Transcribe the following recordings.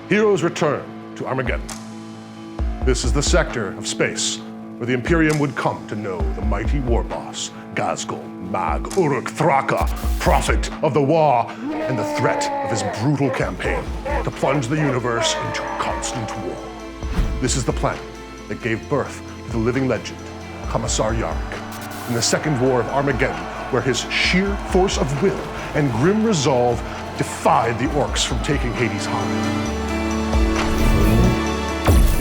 heroes return to Armageddon. This is the sector of space where the Imperium would come to know the mighty war boss, Ghazghkull, Mag, Uruk, Thraka, prophet of the Waugh, and the threat of his brutal campaign to plunge the universe into constant war. This is the planet that gave birth to the living legend, Commissar Yarrick, in the Second War of Armageddon, where his sheer force of will and grim resolve defied the Orks from taking Hades' hive.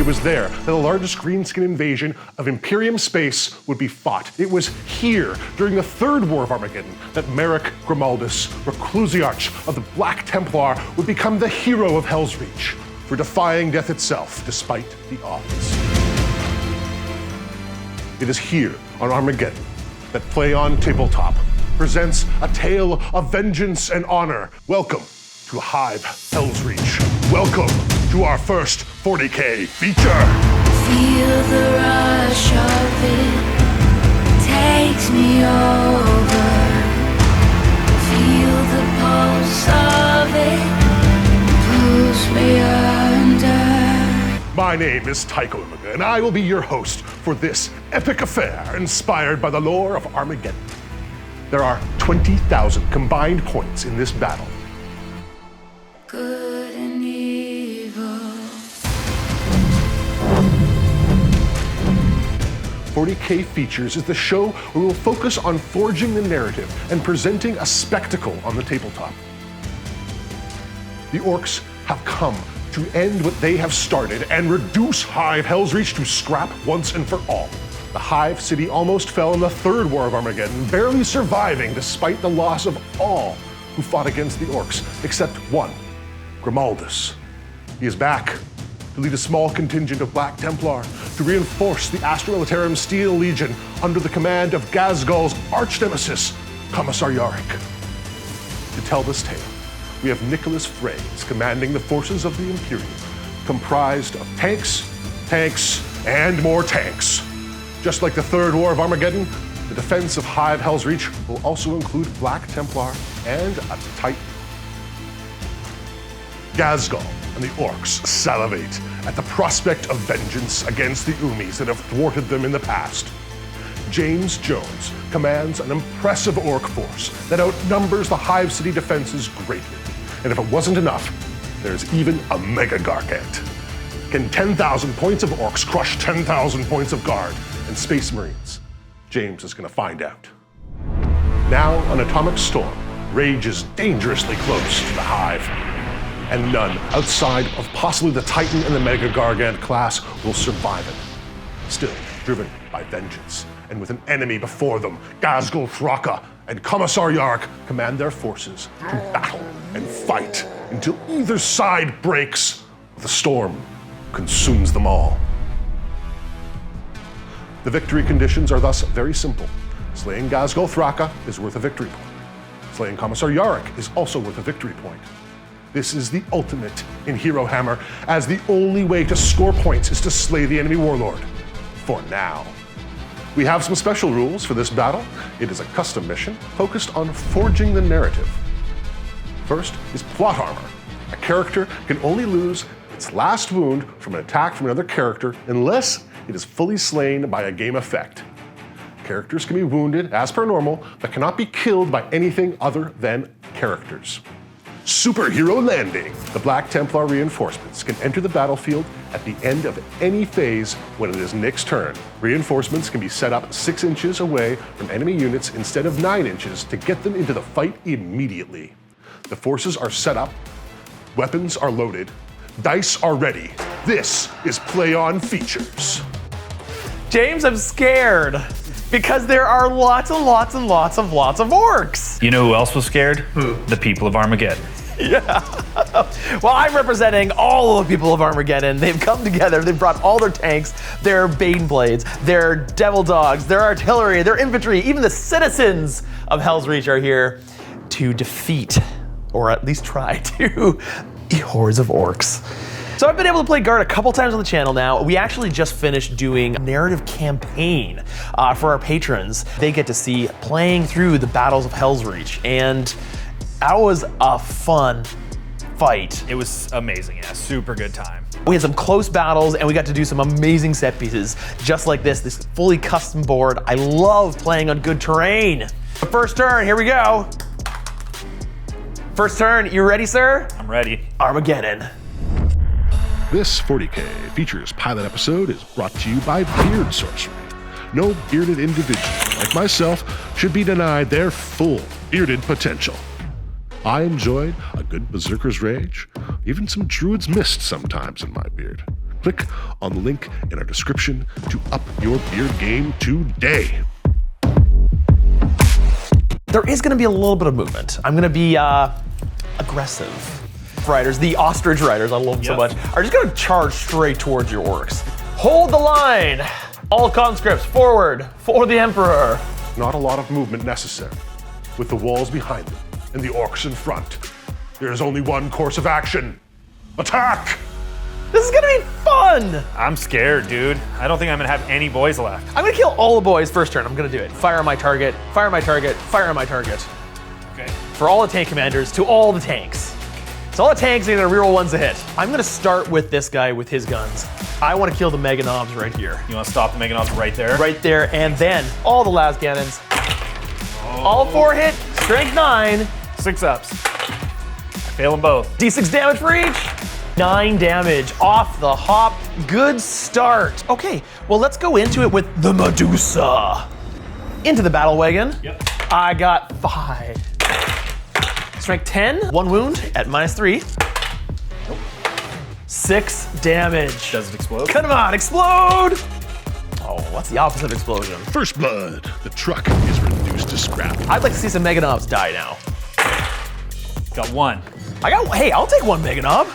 It was there that the largest greenskin invasion of Imperium space would be fought. It was here, during the Third War of Armageddon, that Merrick Grimaldus, Reclusiarch of the Black Templar, would become the hero of Helsreach for defying death itself despite the odds. It is here on Armageddon that Play on Tabletop presents a tale of vengeance and honor. Welcome to Hive Helsreach. Welcome to our first 40K feature. Feel the rush of it, takes me over. Feel the pulse of it, pulls me under. My name is Tycho, and I will be your host for this epic affair inspired by the lore of Armageddon. There are 20,000 combined points in this battle. Good and evil. 40K Features is the show where we'll focus on forging the narrative and presenting a spectacle on the tabletop. The Orks have come to end what they have started and reduce Hive Helsreach to scrap once and for all. The Hive City almost fell in the Third War of Armageddon, barely surviving despite the loss of all who fought against the Orks, except one, Grimaldus. He is back to lead a small contingent of Black Templar to reinforce the Astra Militarum Steel Legion under the command of Ghazghkull's arch-nemesis, Commissar Yarrick. To tell this tale, we have Nicholas Frays commanding the forces of the Imperial, comprised of tanks, and more tanks. Just like the Third War of Armageddon, the defense of Hive Helsreach will also include Black Templar and a Titan. Ghazghkull and the Orks salivate at the prospect of vengeance against the Umis that have thwarted them in the past. James Jones commands an impressive Ork force that outnumbers the Hive City defenses greatly. And if it wasn't enough, there's even a Mega Gargant. Can 10,000 points of Orks crush 10,000 points of Guard and Space Marines? James is gonna find out. Now an atomic storm rages dangerously close to the Hive, and none outside of possibly the Titan and the Mega Gargant class will survive it. Still driven by vengeance, and with an enemy before them, Ghazghkull, Thraka, and Commissar Yarrick command their forces to battle and fight until either side breaks, or the storm consumes them all. The victory conditions are thus very simple. Slaying Ghazghkull Thraka is worth a victory point. Slaying Commissar Yarrick is also worth a victory point. This is the ultimate in Hero Hammer, as the only way to score points is to slay the enemy warlord. For now. We have some special rules for this battle. It is a custom mission focused on forging the narrative. First is plot armor. A character can only lose its last wound from an attack from another character unless it is fully slain by a game effect. Characters can be wounded as per normal, but cannot be killed by anything other than characters. Superhero Landing. The Black Templar reinforcements can enter the battlefield at the end of any phase when it is Nick's turn. Reinforcements can be set up 6 inches away from enemy units instead of 9 inches to get them into the fight immediately. The forces are set up, weapons are loaded, dice are ready. This is Play On Features. James, I'm scared because there are lots of orcs. You know who else was scared? Who? The people of Armageddon. Yeah. Well, I'm representing all of the people of Armageddon. They've come together. They've brought all their tanks, their Bane Blades, their Devil Dogs, their artillery, their infantry, even the citizens of Helsreach are here to defeat, or at least try to, the hordes of orcs. So I've been able to play Guard a couple times on the channel now. We actually just finished doing a narrative campaign for our patrons. They get to see playing through the battles of Helsreach, and that was a fun fight. It was amazing, yeah, super good time. We had some close battles and we got to do some amazing set pieces, just like this fully custom board. I love playing on good terrain. The first turn, here we go. First turn, you ready, sir? I'm ready. Armageddon. This 40K features pilot episode is brought to you by Beard Sorcery. No bearded individual like myself should be denied their full bearded potential. I enjoyed a good Berserker's Rage, even some Druid's Mist sometimes in my beard. Click on the link in our description to up your beard game today. There is gonna be a little bit of movement. I'm gonna be aggressive. Riders, the ostrich riders, I love them so much, are just gonna charge straight towards your orcs. Hold the line. All conscripts forward for the Emperor. Not a lot of movement necessary. With the walls behind them and the orcs in front, there is only one course of action. Attack! This is gonna be fun. I'm scared, dude. I don't think I'm gonna have any boys left. I'm gonna kill all the boys first turn. I'm gonna do it. Fire on my target, fire on my target, fire on my target. Okay. For all the tank commanders, to all the tanks. So all the tanks are gonna reroll ones to hit. I'm gonna start with this guy with his guns. I wanna kill the Mega Knobs right here. You wanna stop the Mega Knobs right there? Right there, and then all the las cannons. All 4 hit, strength 9. 6 ups. I fail them both. D6 damage for each. 9 damage off the hop. Good start. Okay, well let's go into it with the Medusa. Into the battle wagon. Yep. I got 5. Strength 10, 1 wound at -3. 6 damage. Does it explode? Come on, explode! Oh, what's the opposite of explosion? First blood. The truck is reduced to scrap. I'd like to see some Mega Knobs die now. Got 1. Hey, I'll take 1 Mega Knob.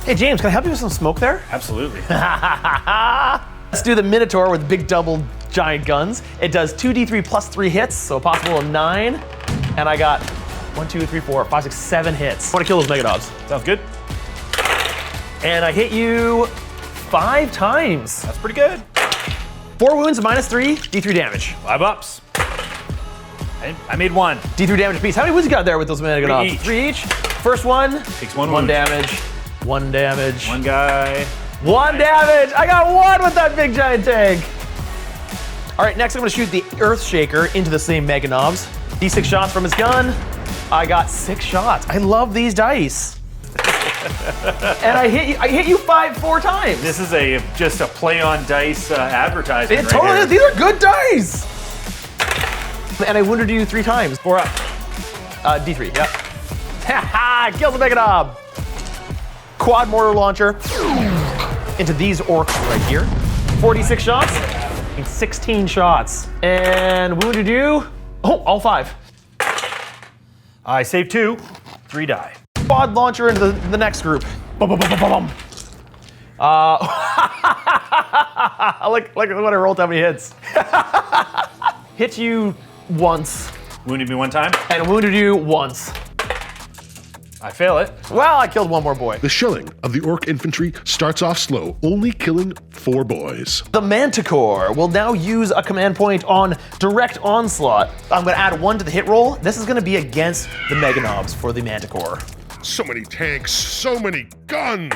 Hey James, can I help you with some smoke there? Absolutely. Let's do the Minotaur with big double giant guns. It does 2d3 plus 3 hits, so a possible of 9. And I got 1, 2, 3, 4, 5, 6, 7 hits. I want to kill those Mega Knobs. Sounds good. And I hit you 5 times. That's pretty good. 4 wounds, -3, D3 damage. 5 ups. I made 1. D3 damage apiece. How many wounds you got there with those Mega Knobs? each. 3 each. First one. Takes 1 1 wound. damage. 1 damage. One guy. 1 damage. I got 1 with that big giant tank. All right, next I'm gonna shoot the Earth Shaker into the same Mega Knobs. D6 shots from his gun. I got 6 shots. I love these dice. And I hit you 4 times. This is just a play on dice advertisement. It right totally here. is. These are good dice. And I wounded you 3 times. 4 up. D3, yep. Ha! Kill the Mega Knob. Quad mortar launcher into these orcs right here. 46 shots, 16 shots. And wounded you, all 5. I saved 2. 3 die. Quad launcher into the next group. Bum, bum, bum, bum, bum, bum. Look what I rolled, how many hits. Hit you once Wounded me 1 time. and wounded you once. I fail it. Well, I killed 1 more boy. The shelling of the orc infantry starts off slow, only killing 4 boys. The Manticore will now use a command point on direct onslaught. I'm gonna add 1 to the hit roll. This is gonna be against the Mega Knobs for the Manticore. So many tanks, so many guns.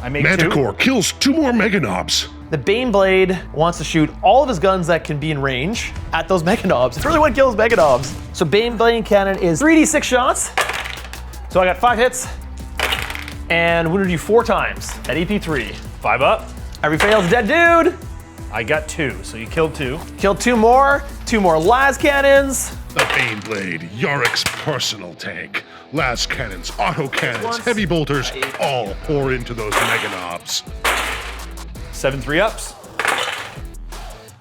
I made Manticore kills 2 more Mega Knobs. The Baneblade wants to shoot all of his guns that can be in range at those Mega Knobs. It's really what kills Mega Knobs. So Baneblade cannon is 3d6 shots. So I got 5 hits and wounded you 4 times at EP3. 5 up. Every fail's a dead dude. I got 2, so you killed 2. Killed 2 more las cannons. The Baneblade, Yorick's personal tank. Las cannons, auto cannons, Once. heavy bolters, all pour into those Mega Knobs. 7 3 ups.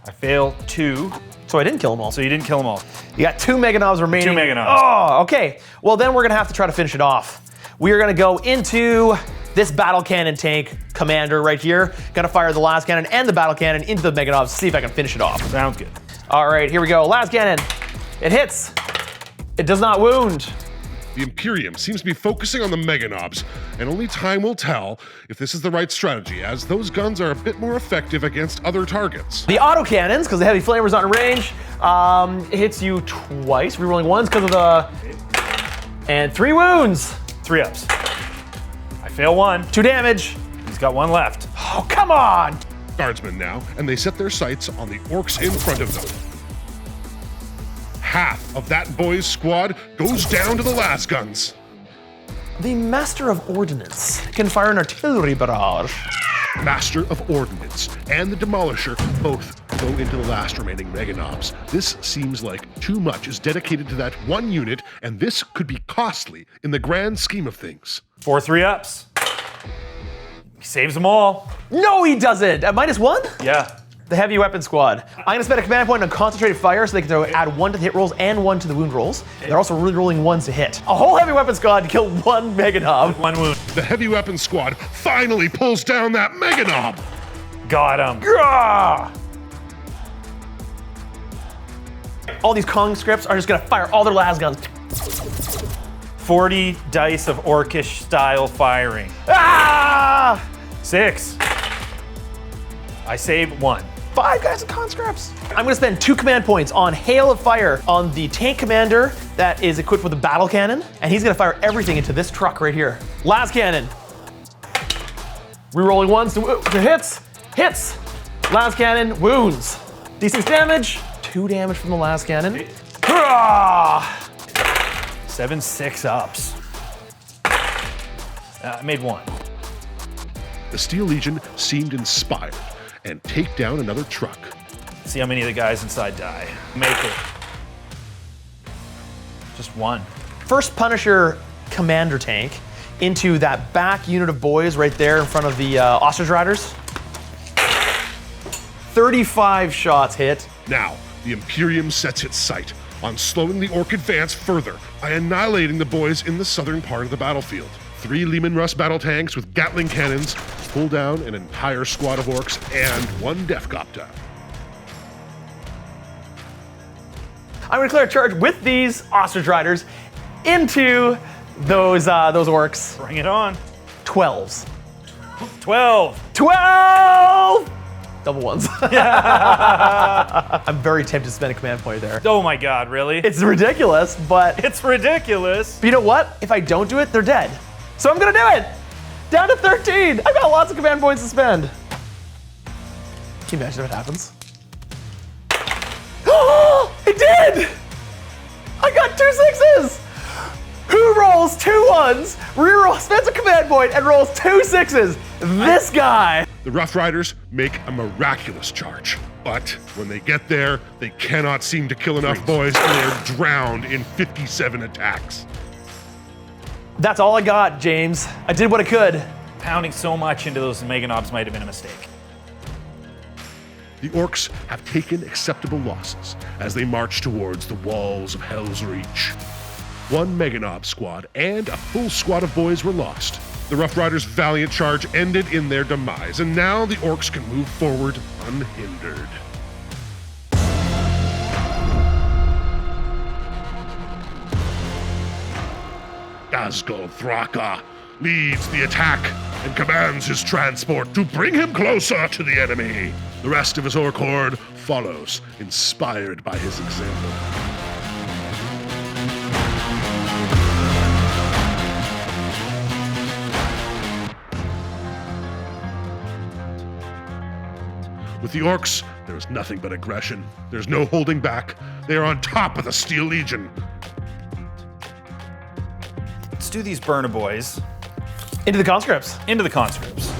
I fail 2, So I didn't kill them all. so you didn't kill them all. You got 2 Mega Knobs remaining. 2 Mega Knobs. Oh, okay. Well, then we're gonna have to try to finish it off. We are gonna go into this battle cannon tank commander right here. Gonna fire the las cannon and the battle cannon into the Mega Knobs to see if I can finish it off. Sounds good. All right, here we go. Las cannon. It hits. It does not wound. The Imperium seems to be focusing on the Mega Knobs, and only time will tell if this is the right strategy, as those guns are a bit more effective against other targets. The auto cannons, because the heavy flamer's not in range, hits you twice, rerolling once because of the... And 3 wounds. 3 ups. I fail 1. 2 damage. He's got 1 left. Oh, come on. Guardsmen now, and they set their sights on the orcs in front of them. Half of that boy's squad goes down to the las guns. The Master of Ordnance can fire an artillery barrage. Master of Ordnance and the Demolisher both go into the last remaining Meganobs. This seems like too much is dedicated to that one unit, and this could be costly in the grand scheme of things. 4 3 ups. He saves them all. No, he doesn't. At -1? Yeah. The heavy weapon squad. I'm gonna spend a command point on concentrated fire so they can add 1 to the hit rolls and 1 to the wound rolls. They're also rolling 1s to hit. A whole heavy weapon squad to kill 1 Meganob. 1 wound. The heavy weapon squad finally pulls down that Meganob. Got him. Grah! All these conscripts are just gonna fire all their las guns. 40 dice of orcish style firing. Ah! 6. I save 1. 5 guys and conscripts. I'm gonna spend 2 command points on Hail of Fire on the tank commander that is equipped with a battle cannon, and he's gonna fire everything into this truck right here. Las cannon. Rerolling 1s to hits. Hits. Las cannon, wounds. D6 damage. 2 damage from the las cannon. Hurrah! 7 6 ups. I made 1. The Steel Legion seemed inspired and take down another truck. See how many of the guys inside die. Make it. Just 1. First Punisher commander tank into that back unit of boys right there in front of the ostrich riders. 35 shots hit. Now, the Imperium sets its sight on slowing the Orc advance further by annihilating the boys in the southern part of the battlefield. 3 Lehman Russ battle tanks with Gatling cannons pull down an entire squad of Orcs and 1 Deathcopter. I'm gonna declare a charge with these ostrich riders into those orcs. Bring it on. 12s. 12. 12! Double 1s. I'm very tempted to spend a command point there. Oh my god, really? It's ridiculous, but It's ridiculous. you know what? If I don't do it, they're dead. So I'm gonna do it! Down to 13! I've got lots of command points to spend. Can you imagine if it happens? Oh, it did! I got 2 6s! Who rolls 2 1s, reroll, spends a command point, and rolls 2 6s? This guy! The Rough Riders make a miraculous charge, but when they get there, they cannot seem to kill enough boys and they are drowned in 57 attacks. That's all I got, James. I did what I could. Pounding so much into those Meganobs might have been a mistake. The Orcs have taken acceptable losses as they march towards the walls of Helsreach. 1 Meganob squad and a full squad of boys were lost. The Rough Riders' valiant charge ended in their demise, and now the Orcs can move forward unhindered. Asgol Thraka leads the attack and commands his transport to bring him closer to the enemy. The rest of his Orc horde follows, inspired by his example. With the Orcs, there is nothing but aggression. There's no holding back. They are on top of the Steel Legion. Let's do these burner boys Into the conscripts. into the conscripts.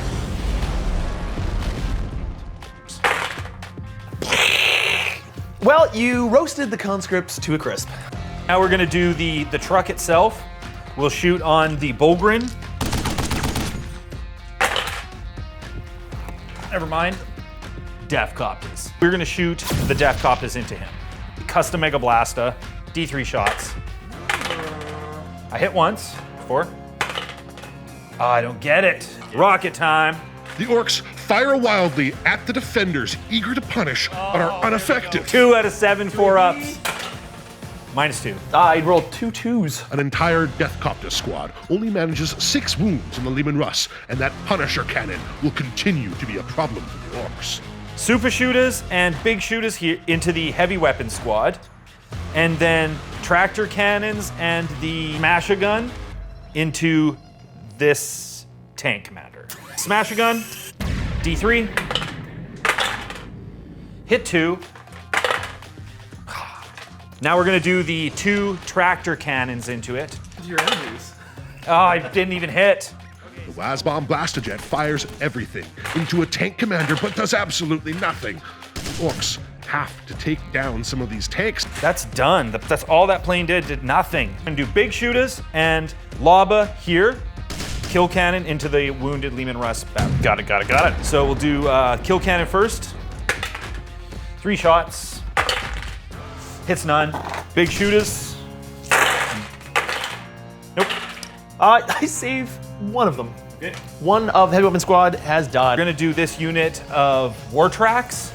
Well, you roasted the conscripts to a crisp. Now we're gonna do the truck itself. We'll shoot on the Bogrin. Never mind. Deathcopters. We're gonna shoot the Deathcopters into him. Custom Mega Blasta, D3 shots. I hit once, 4. Oh, I don't get it. Rocket time. The Orcs fire wildly at the defenders, eager to punish, but are ineffective. 2 out of 7 4-ups. -2. I rolled 2 2s. An entire Deathcopter squad only manages 6 wounds in the Lehman Russ, and that Punisher cannon will continue to be a problem for the Orcs. Super shooters and big shooters here into the heavy weapon squad. And then tractor cannons and the masher gun into this tank commander. Smash a gun, D3, hit 2. Now we're gonna do the 2 tractor cannons into it. Your enemies. Oh, I didn't even hit. The Wazbomb Blastojet fires everything into a tank commander, but does absolutely nothing. The Orks have to take down some of these tanks. That's done. That's all that plane did nothing. I'm gonna do big shooters and Laba here. Kill cannon into the wounded Leman Russ battle. Got it. So we'll do kill cannon first. 3 shots. Hits none. Big shooters. Nope. I save one of them. Okay. One of the heavy weapon squad has died. We're gonna do this unit of war tracks.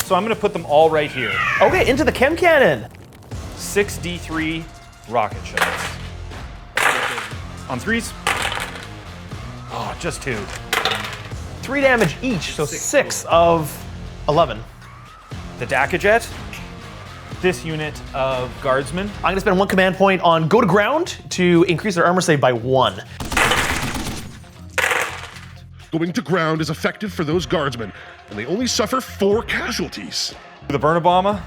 So I'm gonna put them all right here. Okay, into the chem cannon. 6 D3 rocket shots. On 3s. Oh, just 2. 3 damage each, so 6 of 11. The Dakajet. This unit of guardsmen. I'm gonna spend 1 command point on go to ground to increase their armor save by 1. Going to ground is effective for those guardsmen, and they only suffer 4 casualties. The Burnabomber.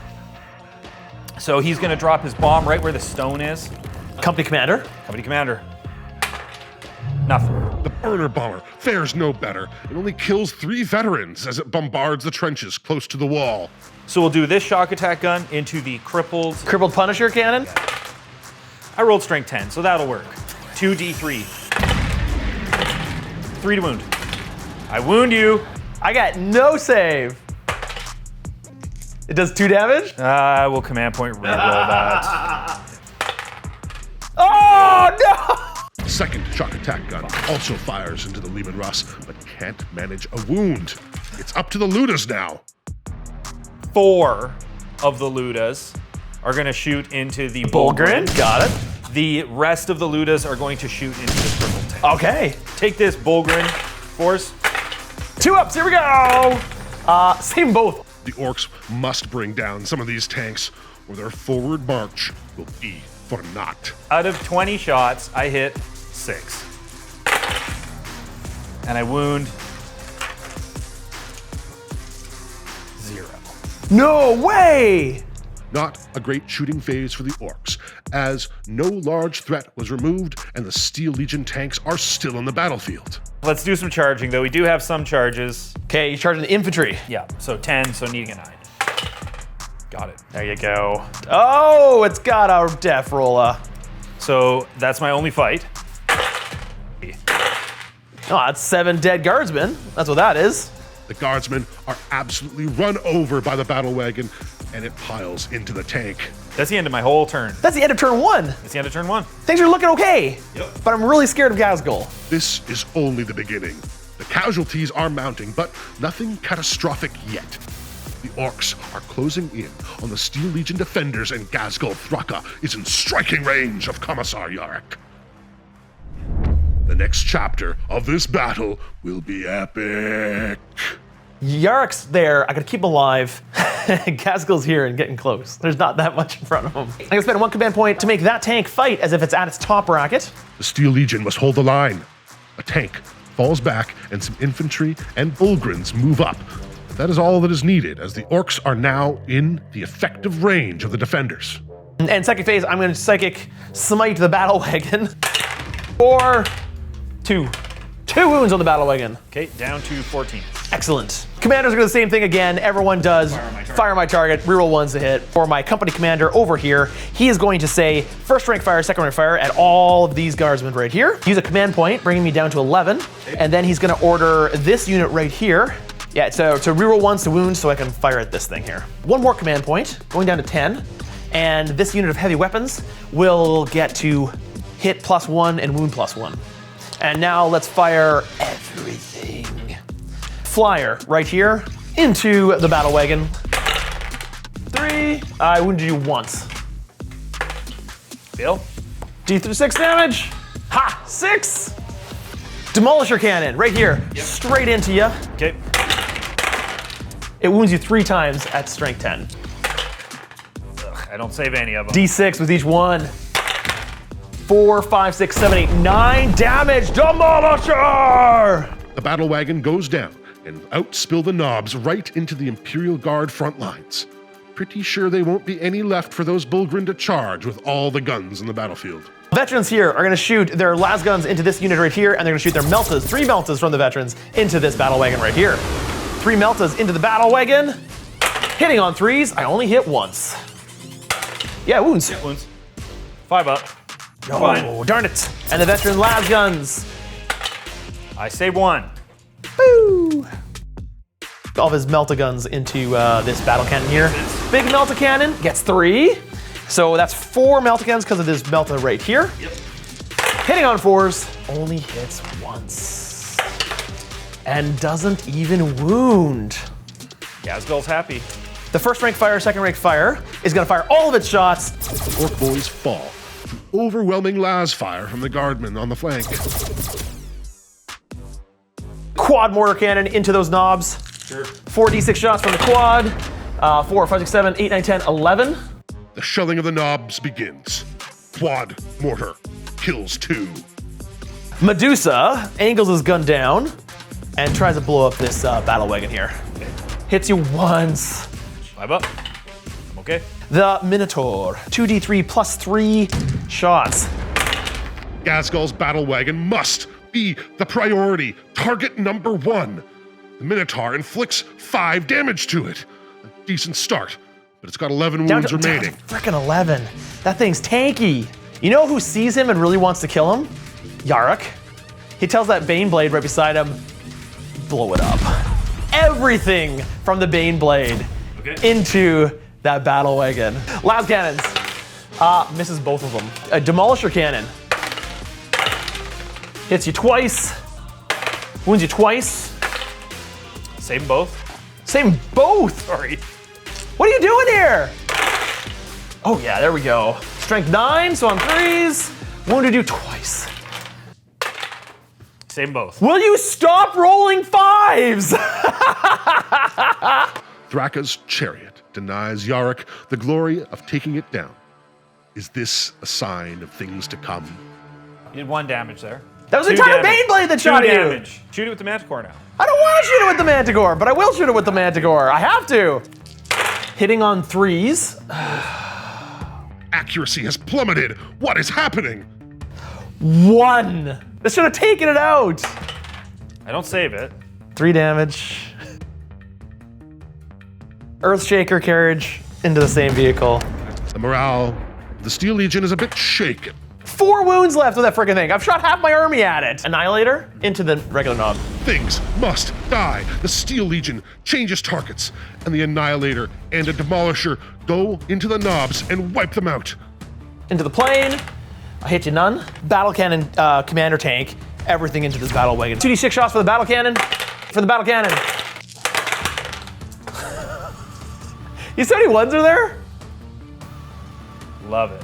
So he's gonna drop his bomb right where the stone is. Company commander. Company commander. Nothing. The burner bomber fares no better. It only kills 3 veterans as it bombards the trenches close to the wall. So we'll do this shock attack gun into the crippled. Crippled Punisher cannon. I rolled strength 10, so that'll work. 2 D3. 3 to wound. I wound you. I got no save. It does 2 damage. I will command point reroll that. Oh no! The second shock attack gun also fires into the Leman Russ, but can't manage a wound. It's up to the Ludas now. 4 of the Ludas are gonna shoot into the Bulgrin. Got it. The rest of the Ludas are going to shoot into this purple tank. Okay. Take this, Bulgrin. Force. 2 ups, here we go! Save both. The Orks must bring down some of these tanks, or their forward march will be for naught. Out of 20 shots, I hit 6. And I wound 0. No way! Not a great shooting phase for the Orks, as no large threat was removed and the Steel Legion tanks are still in the battlefield. Let's do some charging, though. We do have some charges. Okay, you're charging the infantry. Yeah, so 10, so needing a 9. Got it. There you go. Oh, it's got a def roller. So that's my only fight. Oh, that's 7 dead guardsmen. That's what that is. The guardsmen are absolutely run over by the battle wagon, and it piles into the tank. That's the end of my whole turn. That's the end of turn 1. That's the end of turn 1. Things are looking okay. Yep. But I'm really scared of Ghazghkull. This is only the beginning. The casualties are mounting, but nothing catastrophic yet. The Orks are closing in on the Steel Legion defenders, and Ghazghkull Thraka is in striking range of Commissar Yarrick. The next chapter of this battle will be epic. Yarrick's there. I gotta keep him alive. Ghazghkull's here and getting close. There's not that much in front of him. I'm gonna spend 1 command point to make that tank fight as if it's at its top bracket. The Steel Legion must hold the line. A tank falls back, and some infantry and Bulgrins move up. But that is all that is needed, as the Orks are now in the effective range of the defenders. And second phase, I'm gonna psychic smite the battle wagon. Or 2 wounds on the battle wagon. Okay, down to 14. Excellent. Commanders are gonna do the same thing again. Everyone does. Fire my target, reroll 1s to hit. For my company commander over here, he is going to say first rank fire, second rank fire at all of these guardsmen right here. Use a command point, bringing me down to 11. And then he's gonna order this unit right here. Yeah, so to reroll 1s to wound so I can fire at this thing here. 1 more command point, going down to 10. And this unit of heavy weapons will get to hit +1 and wound +1. And now let's fire everything. Flyer right here into the battle wagon. 3, I wounded you once. Bill? D6 damage. Ha, 6. Demolisher cannon right here, straight into you. Okay. It wounds you 3 times at strength 10. Ugh, I don't save any of them. D6 with each one. 4, 5, 6, 7, 8, 9 damage. Demolisher! The battle wagon goes down, and out spill the knobs right into the Imperial Guard front lines. Pretty sure there won't be any left for those Bullgrin to charge with all the guns in the battlefield. Veterans here are gonna shoot their las guns into this unit right here, and they're gonna shoot their meltas, 3 meltas from the veterans, into this battle wagon right here. 3 meltas into the battle wagon. Hitting on 3s, I only hit once. Yeah, wounds. Yeah, wounds. 5 up. Oh, Fine. darn it. And the veteran las guns. I save 1. Boo! All of his melta guns into this battle cannon here. Big melta cannon gets 3. So that's 4 melta cannons because of this melta right here. Yep. Hitting on 4s, only hits once. And doesn't even wound. Ghazghkull's happy. The first rank fire, second rank fire is gonna fire all of its shots. The Ork boys fall to overwhelming las fire from the guardmen on the flank. Quad mortar cannon into those knobs. Sure. 4d6 shots from the quad. 4, 5, 6, 7, 8, 9, 10, 11. The shelling of the knobs begins. Quad mortar kills 2. Medusa angles his gun down and tries to blow up this battle wagon here. Hits you once. 5 up. I'm okay. The Minotaur, 2d3 plus 3 shots. Ghazghkull's battle wagon must be the priority, target number 1. The Minotaur inflicts 5 damage to it. A decent start, but it's got 11 wounds remaining. Frickin' 11. That thing's tanky. You know who sees him and really wants to kill him? Yarok. He tells that Bane Blade right beside him, blow it up. Everything from the Bane Blade into that battle wagon. Las cannons. Misses both of them. A Demolisher cannon. Hits you twice. Wounds you twice. Save them both. Save 'em both. Sorry. What are you doing here? Oh yeah, there we go. Strength 9, so on 3s. Wounded you twice. Save them both. Will you stop rolling 5s? Thraka's chariot denies Yarok the glory of taking it down. Is this a sign of things to come? You did 1 damage there. That was 2 entire damage. Bane Blade that 2 shot you. damage. Shoot it with the Manticore now. I don't want to shoot it with the Manticore, but I will shoot it with the Manticore. I have to. Hitting on 3s. Accuracy has plummeted. What is happening? 1. This should have taken it out. I don't save it. 3 damage. Earthshaker carriage into the same vehicle. The morale of the Steel Legion is a bit shaken. 4 wounds left with that freaking thing. I've shot half my army at it. Annihilator into the regular knob. Things must die. The Steel Legion changes targets, and the Annihilator and a Demolisher go into the knobs and wipe them out. Into the plane. I hit you none. Battle cannon, commander tank. Everything into this battle wagon. 2d6 shots for the battle cannon. For the battle cannon. You see how many 1s are there? Love it.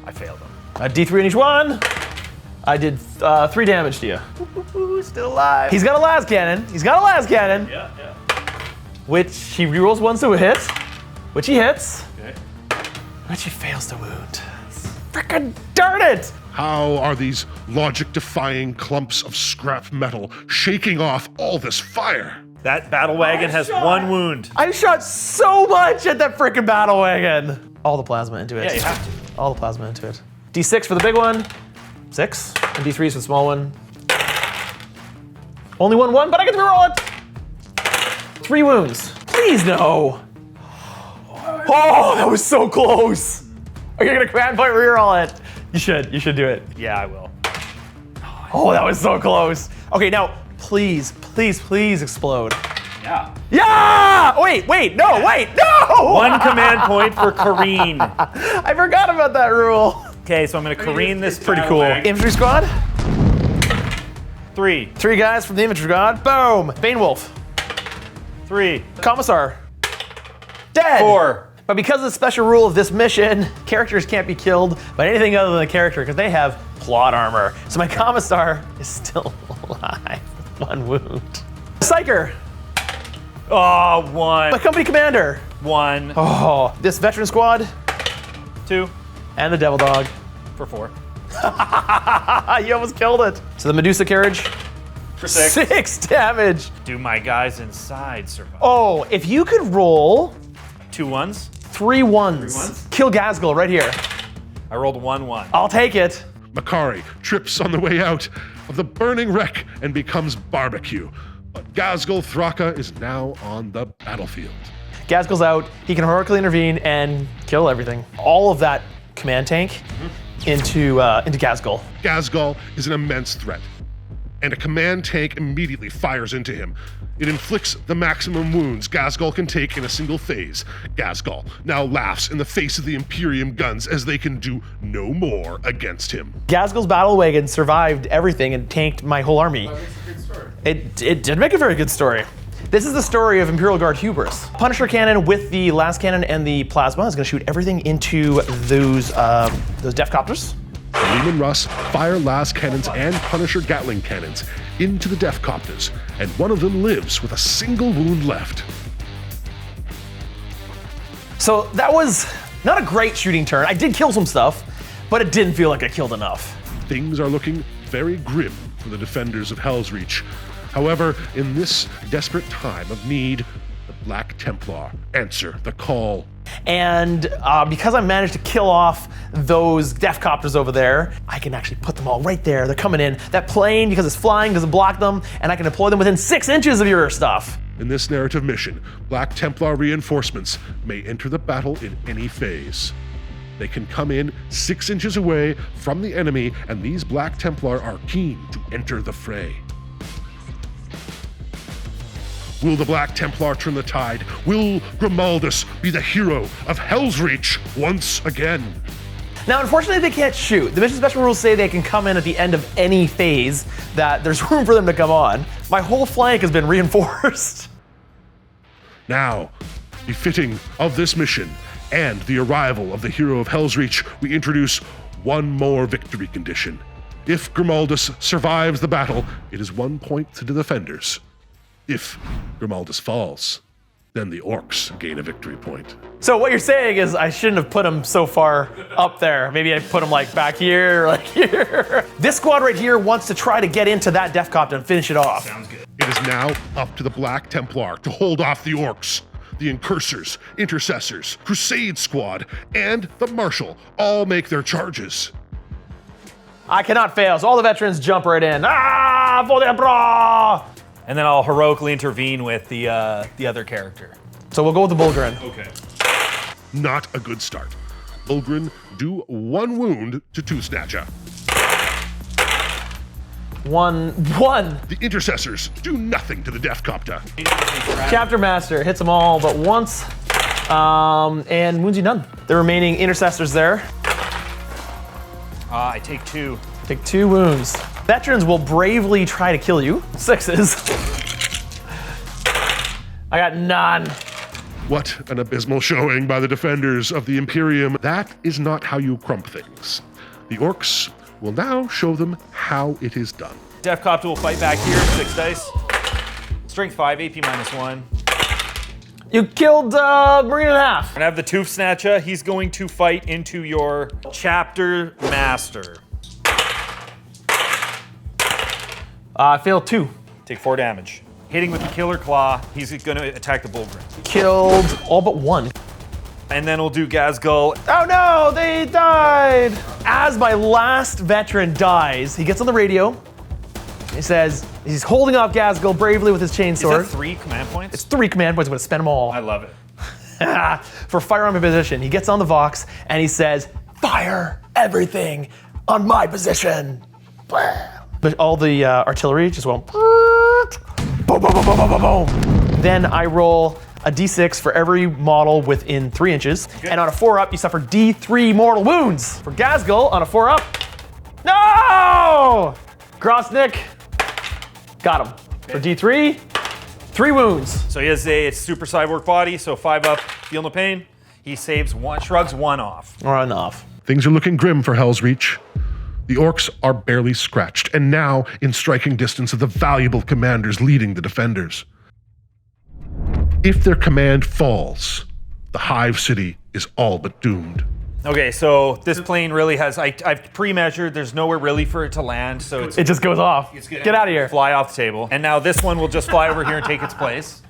I failed him. A D3 on each one. I did 3 damage to you. Ooh, still alive. He's got a las cannon. He's got a las cannon. Yeah. Which he rerolls once to a hit. Which he hits. Okay. Which he fails to wound. Frickin' darn it! How are these logic-defying clumps of scrap metal shaking off all this fire? That battle wagon has 1 wound. I shot so much at that frickin' battle wagon. All the plasma into it. Yeah, you have to. All the plasma into it. D6 for the big one. 6. And D3s for the small one. Only 1, but I get to reroll it. 3 wounds. Please no. Oh, that was so close. Are you gonna command point reroll it? You should do it. Yeah, I will. Oh, that was so close. Okay, now please explode. Yeah. Yeah! Wait, no! 1 command point for Kareen. I forgot about that rule. Okay, so I'm gonna Kareen this Pretty cool. Infantry squad. 3. 3 guys from the infantry squad. Boom. Bane Wolf. 3. Commissar. Dead. 4. But because of the special rule of this mission, characters can't be killed by anything other than the character because they have plot armor. So my Commissar is still alive with 1 wound. Psyker. Oh, 1. My company commander. 1. Oh, this veteran squad. 2. And the Devil Dog. For 4. You almost killed it. So the Medusa carriage, For 6. 6 damage. Do my guys inside survive? Oh, if you could roll 2 1s. 3 ones, 3 ones? kill Ghazghkull right here. I rolled 1 1. I'll take it. Makari trips on the way out of the burning wreck and becomes barbecue. But Ghazghkull Thraka is now on the battlefield. Ghazghkull's out. He can heroically intervene and kill everything. All of that command tank into Ghazghkull. Ghazghkull is an immense threat, and a command tank immediately fires into him. It inflicts the maximum wounds Ghazghkull can take in a single phase. Ghazghkull now laughs in the face of the Imperium guns as they can do no more against him. Ghazghkull's battle wagon survived everything and tanked my whole army. That makes a good story. It did make a very good story. This is the story of Imperial Guard hubris. Punisher cannon with the last cannon and the plasma is going to shoot everything into those Death Copters. Lehman Russ fire las cannons and Punisher Gatling cannons into the Death Copters, and one of them lives with a single wound left. So that was not a great shooting turn. I did kill some stuff, but it didn't feel like I killed enough. Things are looking very grim for the defenders of Helsreach. However, in this desperate time of need, the Black Templar answer the call. And because I managed to kill off those Death Copters over there, I can actually put them all right there. They're coming in. That plane, because it's flying, doesn't block them, and I can deploy them within 6 inches of your stuff. In this narrative mission, Black Templar reinforcements may enter the battle in any phase. They can come in 6 inches away from the enemy, and these Black Templar are keen to enter the fray. Will the Black Templar turn the tide? Will Grimaldus be the hero of Helsreach once again? Now, unfortunately, they can't shoot. The mission special rules say they can come in at the end of any phase, that there's room for them to come on. My whole flank has been reinforced. Now, befitting of this mission and the arrival of the hero of Helsreach, we introduce one more victory condition. If Grimaldus survives the battle, it is 1 point to the defenders. If Grimaldus falls, then the Orks gain a victory point. So what you're saying is I shouldn't have put them so far up there. Maybe I put them like back here, like here. This squad right here wants to try to get into that Death Copter and finish it off. Sounds good. It is now up to the Black Templar to hold off the Orks. The Incursors, Intercessors, Crusade Squad, and the Marshal all make their charges. I cannot fail, so all the veterans jump right in. Ah, for the Emperor! And then I'll heroically intervene with the other character. So we'll go with the Bulgarin. Okay. Not a good start. Bulgrin do 1 wound to 2 Snatcha. One. The Intercessors do nothing to the Death Copter. Chapter Master hits them all but once, and wounds you none. The remaining Intercessors there I take 2. take 2 wounds. Veterans will bravely try to kill you. 6s. I got none. What an abysmal showing by the defenders of the Imperium. That is not how you crump things. The Orks will now show them how it is done. Death Copter will fight back here, 6 dice. Strength 5, AP -1. You killed Marine in half. And I have the Tooth Snatcher. He's going to fight into your Chapter Master. I failed 2. Take 4 damage. Hitting with the Killer Claw, he's going to attack the Bulgrin. Killed all but 1. And then we'll do Ghazghkull. Oh no, they died! As my last veteran dies, he gets on the radio. He says he's holding off Ghazghkull bravely with his Is chainsword. that 3 command points? It's 3 command points, I'm gonna spend them all. I love it. For firearm position, he gets on the Vox and he says, "Fire everything on my position." But all the artillery just went boom, boom, boom, boom, boom, boom, boom. Then I roll a d6 for every model within 3 inches. And on a 4-up, you suffer d3 mortal wounds. For Ghazghkull, on a 4-up, no! Grosnick, got him. For d3, 3 wounds. So he has a super cyborg body, so 5 up, feel no pain. He saves 1, shrugs 1 off. Or enough. Things are looking grim for Helsreach. The Orks are barely scratched, and now in striking distance of the valuable commanders leading the defenders. If their command falls, the Hive City is all but doomed. Okay, so this plane really has, I've pre-measured, there's nowhere really for it to land, so It just goes off. it's gonna Get out of here. fly off the table. And now this one will just fly over here and take its place.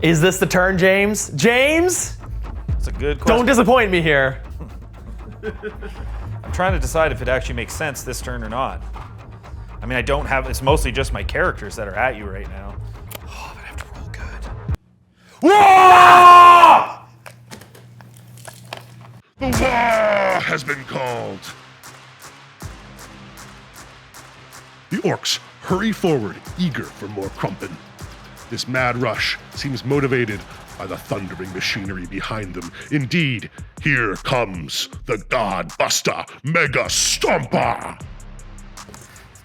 Is this the turn, James? James? It's a good question. Don't disappoint me here. I'm trying to decide if it actually makes sense this turn or not. I mean, I don't have, it's mostly just my characters that are at you right now. Oh, but I have to roll good. Whoa! The Waugh has been called. The Orks hurry forward, eager for more crumpin'. This mad rush seems motivated by the thundering machinery behind them. Indeed, here comes the God Buster Mega Stomper.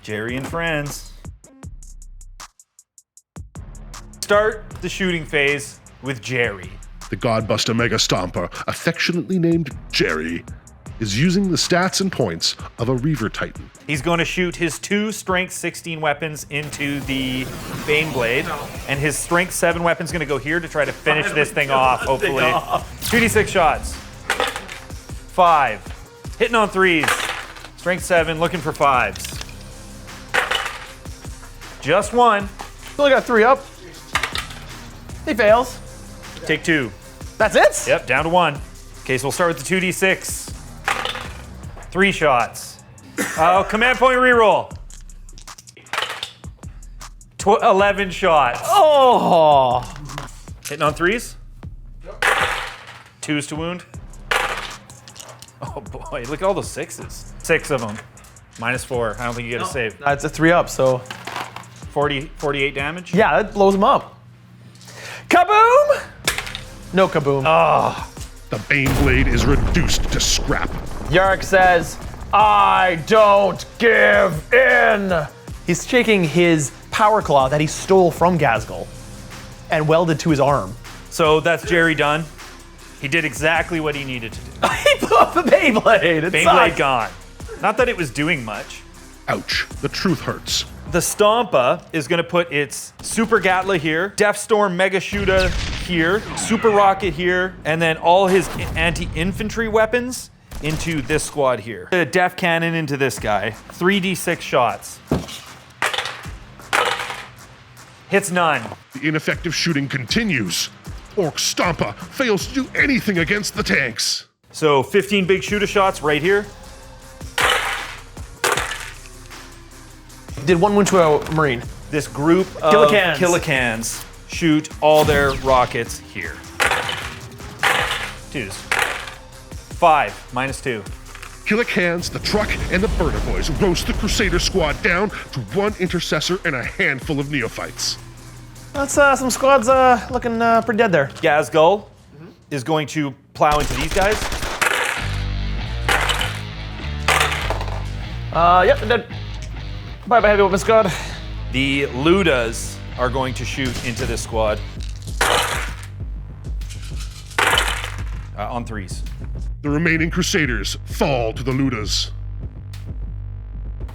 Jerry and friends. Start the shooting phase with Jerry. The Godbuster Mega Stomper, affectionately named Jerry, is using the stats and points of a Reaver Titan. He's going to shoot his 2 Strength 16 weapons into the Bane Blade, and his Strength 7 weapon's going to go here to try to finish this thing off, hopefully. 2d6 shots. 5. Hitting on 3s. Strength 7, looking for 5s. Just 1. Still got 3 up. He fails. Take 2. That's it? Yep, down to 1. Okay, so we'll start with the 2d6. 3 shots. Command point reroll. 11 shots. Oh. Hitting on 3s. 2s to wound. Oh boy, look at all those 6s. 6 of them. -4. I don't think you get a save. That's a 3 up, so. 48 damage. Yeah, that blows him up. Kaboom! No kaboom. The Bane Blade is reduced to scrap. Yarrick says, I don't give in. He's shaking his power claw that he stole from Ghazghkull and welded to his arm. So that's Jerry done. He did exactly what he needed to do. He blew up the Beyblade. It Beyblade sucks. gone. Not that it was doing much. Ouch, the truth hurts. The Stompa is going to put its Super Gatla here, Death Storm Mega Shooter here, Super Rocket here, and then all his anti-infantry weapons into this squad here. A Def Cannon into this guy. 3d6 shots. Hits none. The ineffective shooting continues. Ork Stompa fails to do anything against the tanks. So 15 big shooter shots right here. Did 1 wound to a Marine. This group of Killicans shoot all their rockets here. 2s. 5, -2. Killicans, the truck, and the Burner Boys roast the Crusader squad down to 1 intercessor and a handful of neophytes. That's some squads looking pretty dead there. Ghazghkull is going to plow into these guys. Yep, they're dead. Bye bye, heavy weapon squad. The Ludas are going to shoot into this squad. On 3s. The remaining Crusaders fall to the Ludas.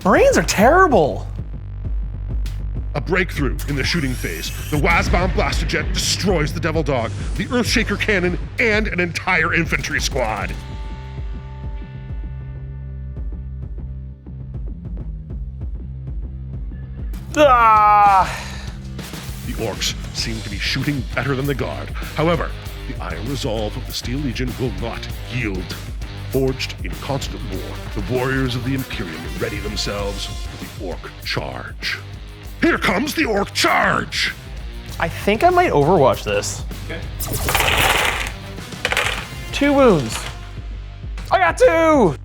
Marines are terrible. A breakthrough in the shooting phase. The Wazbomb Blaster Jet destroys the Devil Dog, the Earthshaker Cannon, and an entire infantry squad. Ah! The Orks seem to be shooting better than the Guard. However, the iron resolve of the Steel Legion will not yield. Forged in constant war, the warriors of the Imperium ready themselves for the Ork charge. Here comes the Ork charge! I think I might overwatch this. Okay. 2 wounds. I got 2!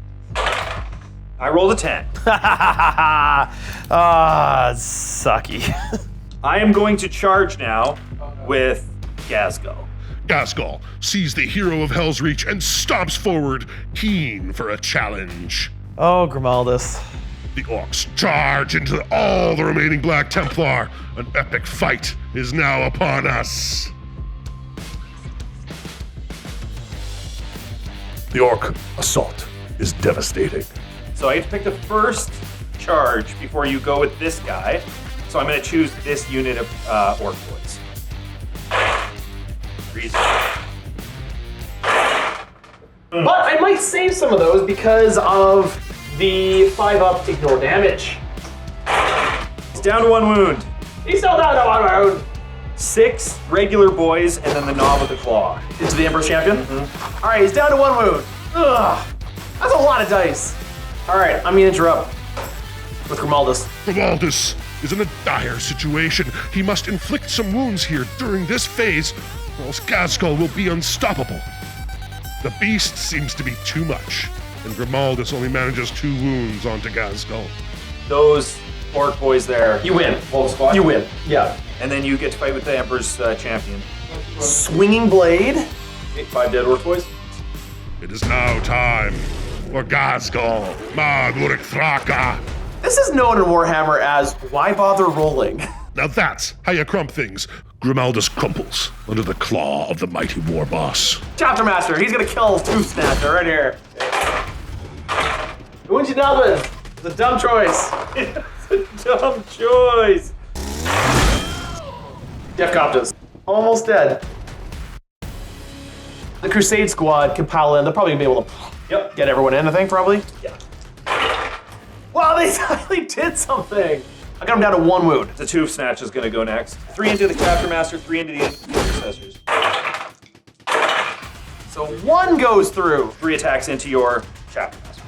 I rolled a 10. Sucky. I am going to charge now with Ghazghkull. Ghazghkull sees the hero of Helsreach and stomps forward, keen for a challenge. Oh, Grimaldus. The Orks charge into all the remaining Black Templar. An epic fight is now upon us. The Ork assault is devastating. So I have to pick the first charge before you go with this guy. So I'm going to choose this unit of Ork boys. 3s. But I might save some of those because of the 5-up ignore damage. He's down to 1 wound. He's still down to 1 wound. 6 regular boys, and then the knob with the claw. Into the Emperor's Champion? All right, he's down to 1 wound. Ugh, that's a lot of dice. All right, I'm gonna interrupt with Grimaldus. Grimaldus is in a dire situation. He must inflict some wounds here during this phase, or else Ghazghkull will be unstoppable. The beast seems to be too much, and Grimaldus only manages 2 wounds onto Ghazghkull. Those orc boys there. You win. Whole squad. You win. Yeah. And then you get to fight with the Emperor's champion. Swinging blade. Okay, 5 dead orc boys. It is now time for Ghazghkull, Magurk Thraka. This is known in Warhammer as why bother rolling? Now that's how you crump things. Grimaldus crumples under the claw of the mighty war boss. Chapter Master, he's gonna kill Tooth Snatcher right here. Wouldn't you know this? It's a dumb choice. Dumb choice. Death Coptus. Almost dead. The Crusade squad can pile in. They're probably gonna be able to get everyone in, I think, probably. Yeah. Wow, they finally did something. I got him down to 1 wound. The Tooth Snatch is gonna go next. 3 into the Chapter Master, 3 into the Intercessors. So 1 goes through. 3 attacks into your Chapter Master.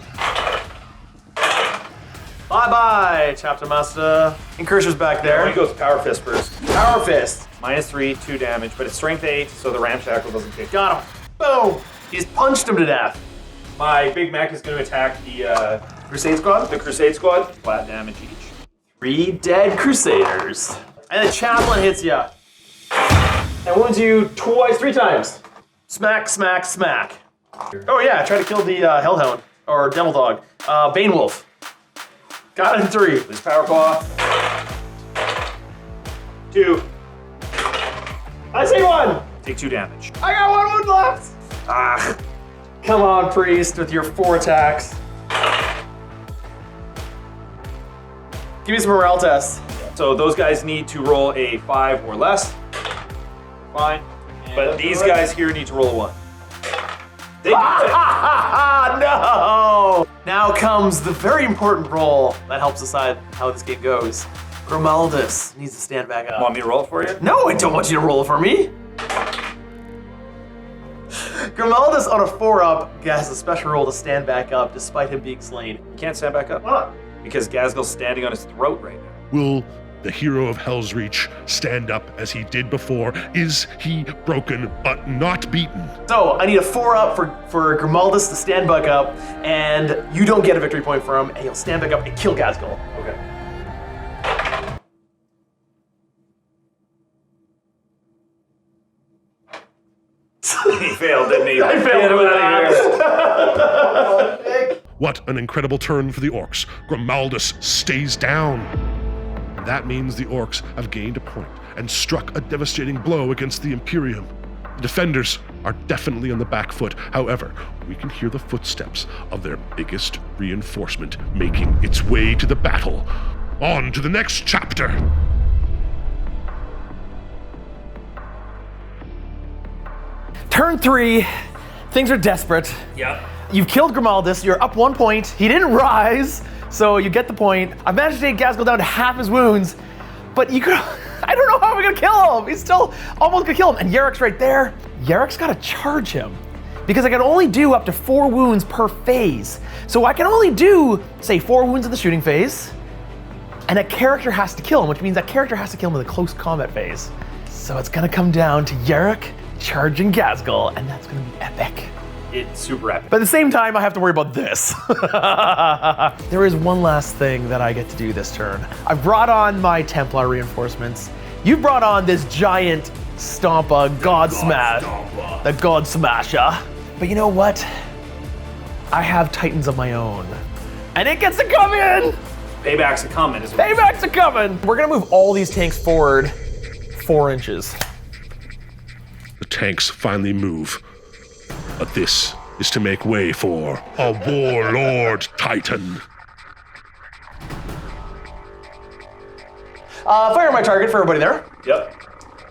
Bye-bye, Chapter Master. Incursion's back there. He goes Power Fist first. Power Fist. -3, 2 damage, but it's Strength 8, so the Ramshackle doesn't kick. Got him. Boom. He's punched him to death. My Big Mac is gonna attack the Crusade squad? the Crusade squad. Flat damage each. 3 dead Crusaders. And the Chaplain hits you. And wounds you 3 times. Smack, smack, smack. Oh yeah, try to kill the Hellhound, or Devil Dog. Bane Wolf. Got it in 3. His Power Claw. 2. I say 1. Take 2 damage. I got 1 wound left. Ah. Come on, Priest, with your 4 attacks. Give me some morale tests. So those guys need to roll a 5 or less. Fine. But these guys here need to roll a 1. They No! Now comes the very important roll that helps decide how this game goes. Grimaldus needs to stand back up. Want me to roll it for you? No, I don't want you to roll it for me. Grimaldus on a 4-up has a special roll to stand back up despite him being slain. You can't stand back up. Why not? Because Ghazghkull's standing on his throat right now. Will the hero of Helsreach stand up as he did before? Is he broken but not beaten? So I need a 4-up for Grimaldus to stand back up, and you don't get a victory point for him, and he'll stand back up and kill Ghazghkull. Okay. He failed, didn't he? I failed Get him with out of here. What an incredible turn for the Orcs. Grimaldus stays down. And that means the Orcs have gained a point and struck a devastating blow against the Imperium. The defenders are definitely on the back foot. However, we can hear the footsteps of their biggest reinforcement making its way to the battle. On to the next chapter. Turn 3, things are desperate. Yep. You've killed Grimaldus, you're up 1 point, he didn't rise, so you get the point. I managed to take Ghazghkull down to half his wounds, but you could, I don't know how we're gonna kill him. He's still almost gonna kill him. And Yarrick's right there. Yarrick's gotta charge him because I can only do up to 4 wounds per phase. So I can only do, say, 4 wounds in the shooting phase, and a character has to kill him, which means that character has to kill him in the close combat phase. So it's gonna come down to Yarrick charging Ghazghkull, and that's gonna be epic. It's super epic. But at the same time, I have to worry about this. There is one last thing that I get to do this turn. I brought on my Templar reinforcements. You brought on this giant Stompa God Smash, the God Smasher. But you know what? I have Titans of my own, and it gets to come in. Payback's a coming. Payback's a coming. We're gonna move all these tanks forward 4 inches. The tanks finally move. But this is to make way for a Warlord Titan. Fire my target for everybody there. Yep.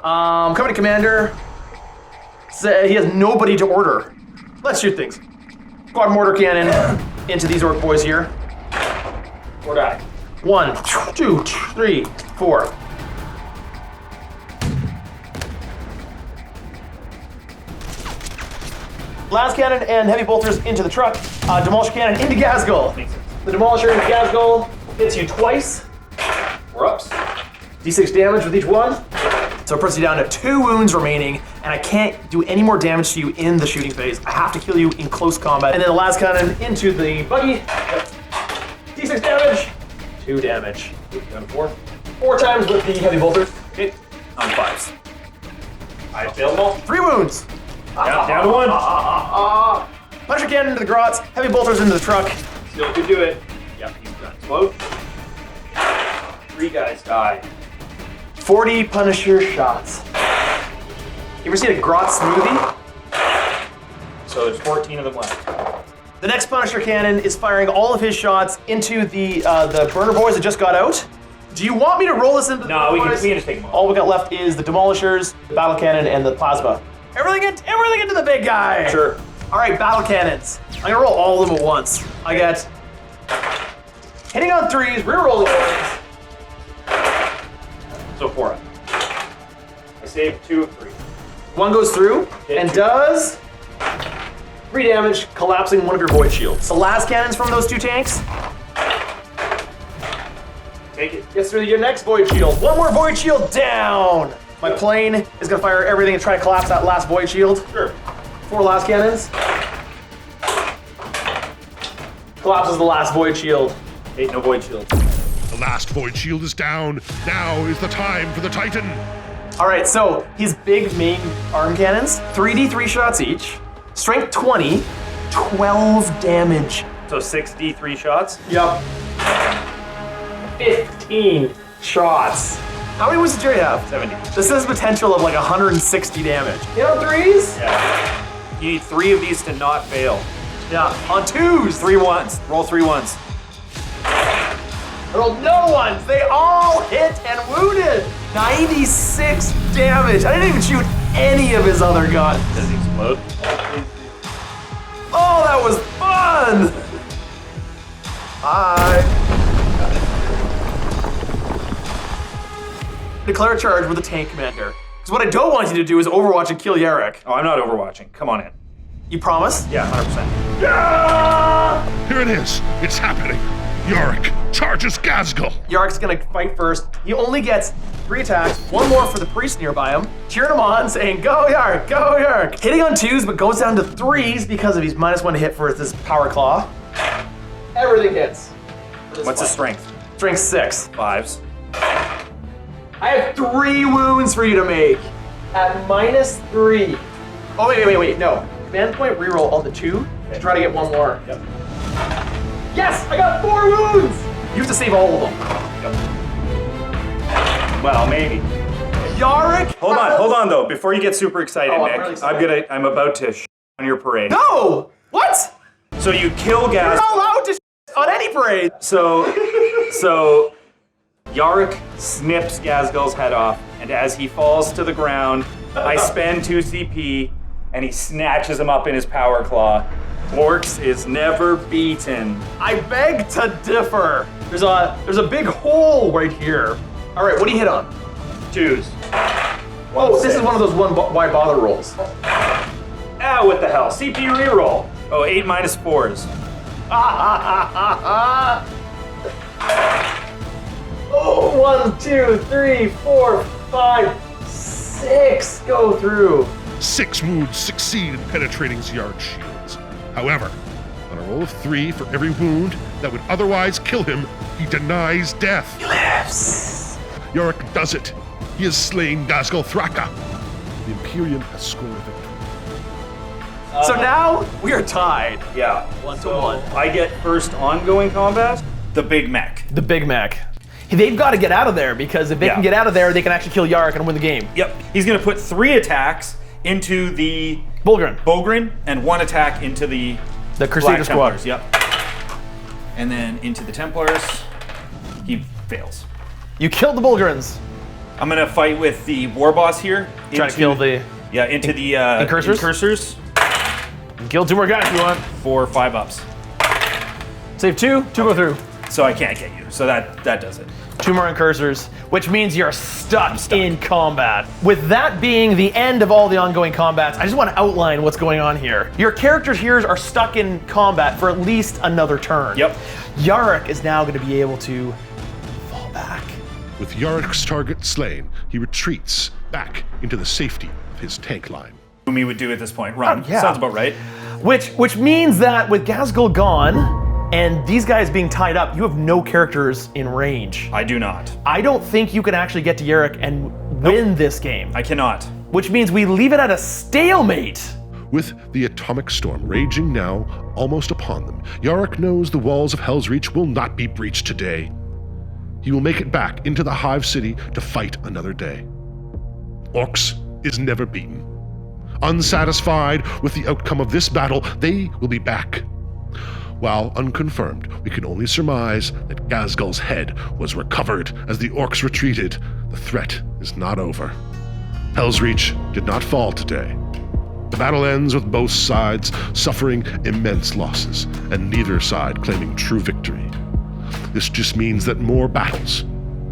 Company commander. He has nobody to order. Let's shoot things. Squad mortar cannon into these orc boys here. 4 die. 1, 2, 3, 4. Las cannon and heavy bolters into the truck. Demolisher cannon into Ghazghkull. The Demolisher into Ghazghkull hits you twice. 4 ups. D6 damage with each one. So it puts you down to 2 wounds remaining, and I can't do any more damage to you in the shooting phase. I have to kill you in close combat. And then the Las cannon into the buggy. D6 damage. 2 damage. Down to 4. 4 times with the heavy bolters. Okay, on 5s. I failed them all. 3 wounds. Down to 1. Puncher cannon into the grots, heavy bolters into the truck. Still could do it. Yep, he's done. Explode. 3 guys die. 40 Punisher shots. You ever seen a grot smoothie? So there's 14 of them left. The next Punisher cannon is firing all of his shots into the burner boys that just got out. Do you want me to roll this into the No, we can boys? just take them all. All we got left is the Demolishers, the battle cannon, and the plasma. Everything into the big guy. Sure. All right, battle cannons. I'm gonna roll all of them at once. I get hitting on 3s, re-rolling 1s. So 4 up. I saved 2 of 3. 1 goes through and two. does 3 damage, collapsing one of your void shields. The last cannons from those 2 tanks Take it. gets through your next void shield. 1 more void shield down. My plane is gonna fire everything and try to collapse that last void shield. Sure. 4 last cannons. Collapses the last void shield. 8, no void shield. The last void shield is down. Now is the time for the Titan. All right, so his big main arm cannons, 3d3 shots each, strength 20, 12 damage. So 6 D3 shots. Yep. 15 shots. How many wounds did Jerry have? 70. This has potential of like 160 damage. Hit on 3s? Yeah. You need 3 of these to not fail. Yeah. On 2s? 3 ones. Roll 3 ones. I rolled no ones. They all hit and wounded. 96 damage. I didn't even shoot any of his other guns. Does he explode? Oh, that was fun! Declare a charge with the tank commander. Because what I don't want you to do is overwatch and kill Yarrick. Oh, I'm not overwatching. Come on in. You promise? Yeah, 100%. Yeah! Here it is. It's happening. Yorick charges Ghazghkull. Yarrick's gonna fight first. He only gets 3 attacks, 1 more for the priest nearby him, cheering him on, saying, "Go Yarrick, go Yarrick!" Hitting on 2s, but goes down to 3s because of his -1 to hit for this power claw. Everything hits. What's his strength? Strength 6. 5s. I have 3 wounds for you to make at -3. Oh, wait, no. Command point reroll on the 2 to try to get 1 more. Yep. Yes, I got 4 wounds! You have to save all of them. Yep. Well, maybe. Yarrick! Hold on though. Before you get super excited, Oh, I'm Nick, really sorry. I'm about to on your parade. No! What? So you kill You're Ghazghkull. not allowed to on any parade. So Yarrick snips Ghazghkull's head off, and as he falls to the ground, I spend 2 CP, and he snatches him up in his power claw. Orks is never beaten. I beg to differ. There's a big hole right here. All right, what do you hit on? 2s. Oh, this is one of those why bother rolls. Ah, what the hell? CP reroll. Oh, 8 minus 4s. Oh, 1, 2, 3, 4, 5, 6 go through. 6 wounds succeed in penetrating Yarrick's shields. However, on a roll of 3 for every wound that would otherwise kill him, he denies death. He lives. Yorick does it. He has slain Ghazghkull Thraka. The Imperium has scored a victory. So now we are tied. Yeah. 1 to 1. I get first ongoing combat. The Big Mech. The Big Mac. They've got to get out of there because if they can get out of there, they can actually kill Yarrick and win the game. Yep. He's gonna put 3 attacks into the Bulgrin. and 1 attack into the Crusader Black Squad. Templars. Yep. And then into the Templars. He fails. You killed the Bulgrins. I'm gonna fight with the war boss here. Trying to kill the into the Incursors? Incursors. Kill 2 more guys if you want. 4 5-ups. Save 2, 2 go through. So I can't get you. So that does it. 2 more incursors, which means you're stuck in combat. With that being the end of all the ongoing combats, I just want to outline what's going on here. Your characters here are stuck in combat for at least another turn. Yep. Yarrick is now going to be able to fall back. With Yarick's target slain, he retreats back into the safety of his tank line. Umi would do at this point. Run. Oh, yeah. Sounds about right. Which means that with Ghazghkull gone, and these guys being tied up, you have no characters in range. I do not. I don't think you can actually get to Yarrick and win this game. I cannot. Which means we leave it at a stalemate. With the atomic storm raging now almost upon them, Yarrick knows the walls of Helsreach will not be breached today. He will make it back into the Hive City to fight another day. Orks is never beaten. Unsatisfied with the outcome of this battle, they will be back. While unconfirmed, we can only surmise that Ghazghkull's head was recovered as the Orks retreated. The threat is not over. Helsreach did not fall today. The battle ends with both sides suffering immense losses, and neither side claiming true victory. This just means that more battles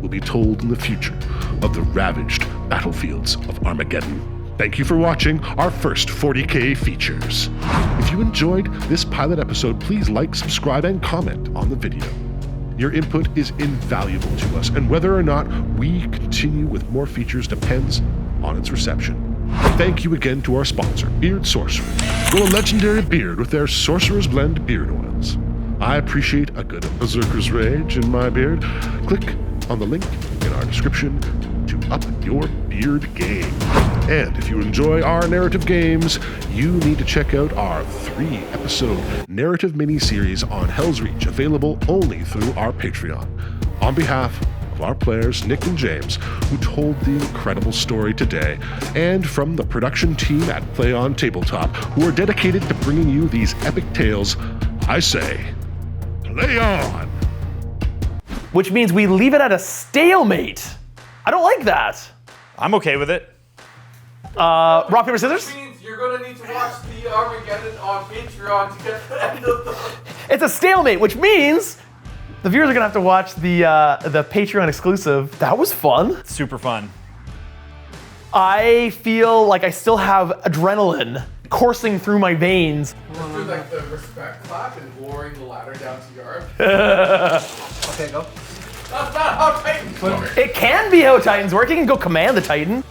will be told in the future of the ravaged battlefields of Armageddon. Thank you for watching our first 40K features. If you enjoyed this pilot episode, please like, subscribe, and comment on the video. Your input is invaluable to us, and whether or not we continue with more features depends on its reception. Thank you again to our sponsor, Beard Sorcery. Grow a legendary beard with their Sorcerer's Blend beard oils. I appreciate a good Berserker's Rage in my beard. Click on the link in our description to up your beard game. And if you enjoy our narrative games, you need to check out our 3-episode narrative miniseries on Helsreach, available only through our Patreon. On behalf of our players, Nick and James, who told the incredible story today, and from the production team at Play On Tabletop, who are dedicated to bringing you these epic tales, I say, play on! Which means we leave it at a stalemate. I don't like that. I'm okay with it. Rock, paper, scissors? Means you're gonna need to watch the Armageddon on Patreon to get the end of the... It's a stalemate, which means the viewers are gonna have to watch the Patreon exclusive. That was fun. Super fun. I feel like I still have adrenaline coursing through my veins. Let's do like the respect clap and lowering the ladder down to Yarrick. Okay, go. That's not how Titans work. It can be how Titans work. You can go command the Titan.